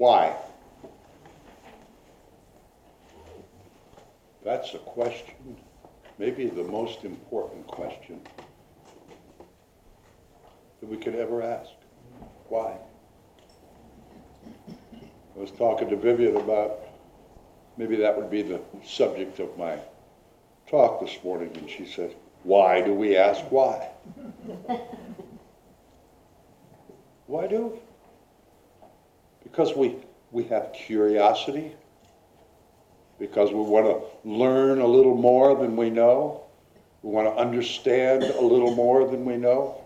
Why? That's a question, maybe the most important question that we could ever ask. Why? I was talking to Vivian about maybe that would be the subject of my talk this morning, and she said, why do we ask why? Why do we? Because we have curiosity, because we want to learn a little more than we know, we want to understand a little more than we know.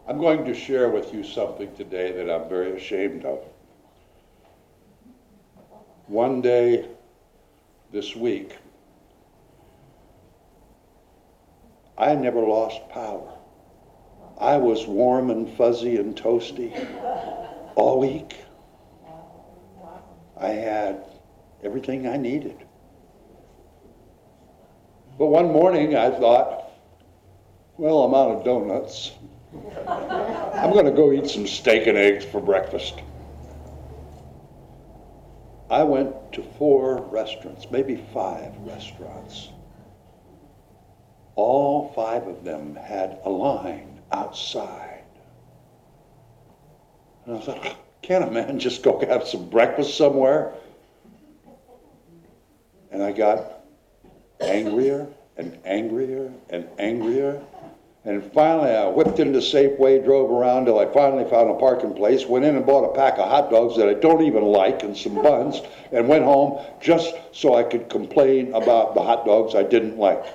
I'm going to share with you something today that I'm very ashamed of. One day this week, I never lost power. I was warm and fuzzy and toasty all week. I had everything I needed. But one morning I thought, well, I'm out of donuts. I'm going to go eat some steak and eggs for breakfast. I went to 4 restaurants, maybe 5 restaurants. All 5 of them had a line outside. And I thought, can't a man just go have some breakfast somewhere? And I got angrier and angrier and angrier. And finally I whipped into Safeway, drove around till I finally found a parking place, went in and bought a pack of hot dogs that I don't even like and some buns, and went home just so I could complain about the hot dogs I didn't like.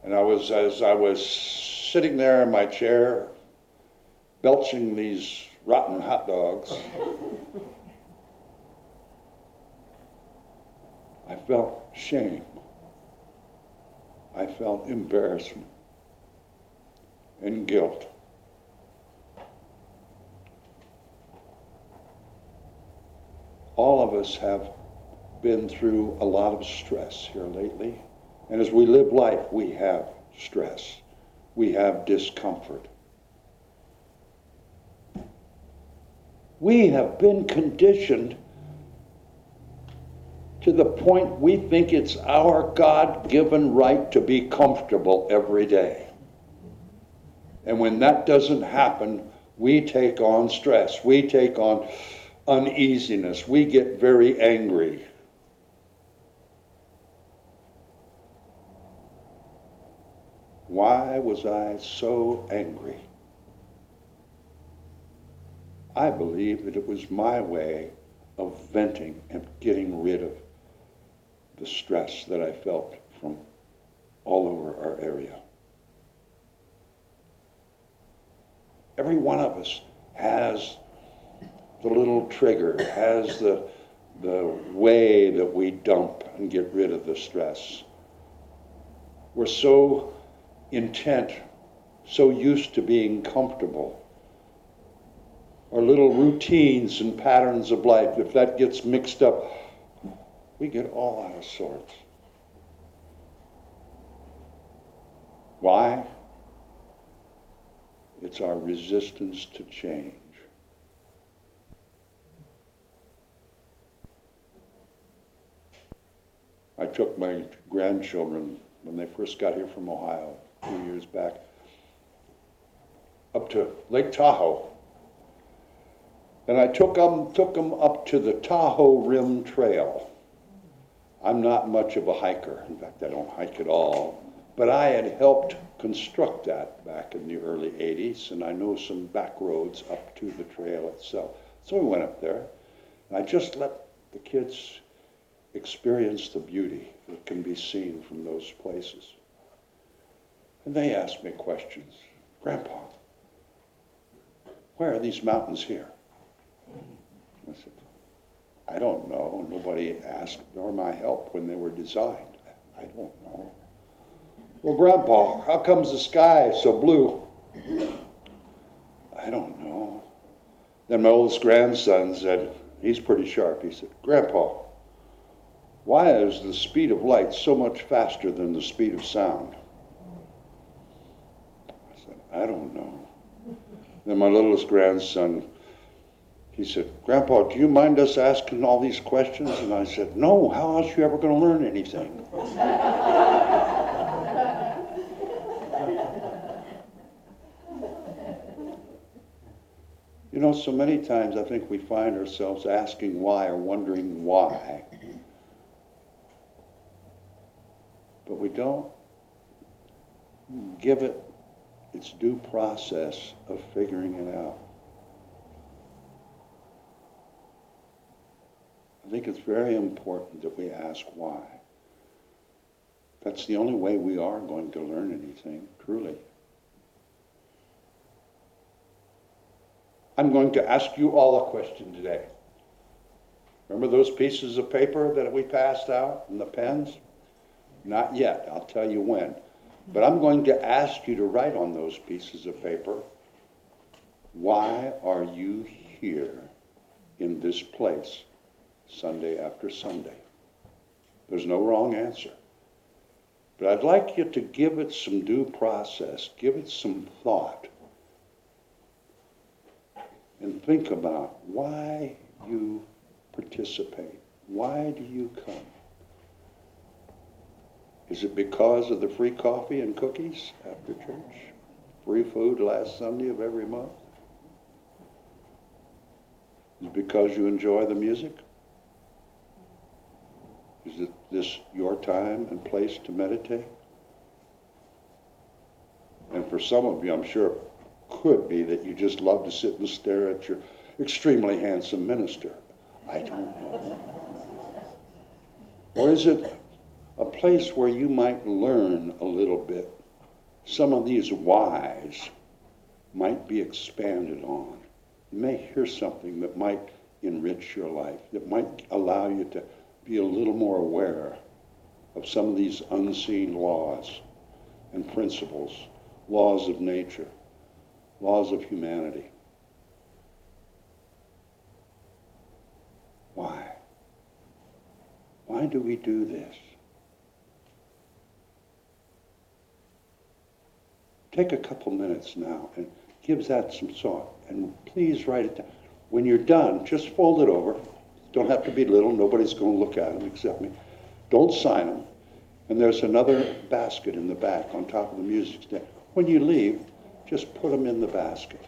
And as I was sitting there in my chair, belching these rotten hot dogs, I felt shame. I felt embarrassment and guilt. All of us have been through a lot of stress here lately. And as we live life, we have stress. We have discomfort. We have been conditioned to the point we think it's our God-given right to be comfortable every day. And when that doesn't happen, we take on stress. We take on uneasiness. We get very angry. Why was I so angry? I believe that it was my way of venting and getting rid of the stress that I felt from all over our area. Every one of us has the little trigger, has the way that we dump and get rid of the stress. We're so intent, so used to being comfortable. Our little routines and patterns of life, if that gets mixed up, we get all out of sorts. Why? It's our resistance to change. I took my grandchildren, when they first got here from Ohio a few years back, up to Lake Tahoe. And I took them up to the Tahoe Rim Trail. I'm not much of a hiker. In fact, I don't hike at all. But I had helped construct that back in the early 80s, and I know some back roads up to the trail itself. So we went up there, and I just let the kids experience the beauty that can be seen from those places. And they asked me questions. Grandpa, where are these mountains here? I said, I don't know. Nobody asked nor my help when they were designed. I don't know. Well, Grandpa, how comes the sky so blue? I don't know. Then my oldest grandson said, he's pretty sharp. He said, Grandpa, Why is the speed of light so much faster than the speed of sound? I said, I don't know. Then my littlest grandson, he said, Grandpa, do you mind us asking all these questions? And I said, no, how else are you ever going to learn anything? You know, so many times I think we find ourselves asking why or wondering why, but we don't give it its due process of figuring it out. I think it's very important that we ask why. That's the only way we are going to learn anything, truly. I'm going to ask you all a question today. Remember those pieces of paper that we passed out and the pens? Not yet. I'll tell you when. But I'm going to ask you to write on those pieces of paper, why are you here in this place Sunday after Sunday? There's no wrong answer. But I'd like you to give it some due process, give it some thought, and think about why you participate. Why do you come? Is it because of the free coffee and cookies after church? Free food last Sunday of every month? Is it because you enjoy the music? Is it this your time and place to meditate? And for some of you, I'm sure it could be that you just love to sit and stare at your extremely handsome minister. I don't know. Or is it a place where you might learn a little bit? Some of these whys might be expanded on. You may hear something that might enrich your life, that might allow you to be a little more aware of some of these unseen laws and principles, laws of nature, laws of humanity. Why? Why do we do this? Take a couple minutes now and give that some thought, and please write it down. When you're done, just fold it over. Don't have to be little. Nobody's going to look at them except me. Don't sign them. And there's another basket in the back on top of the music stand. When you leave, just put them in the basket.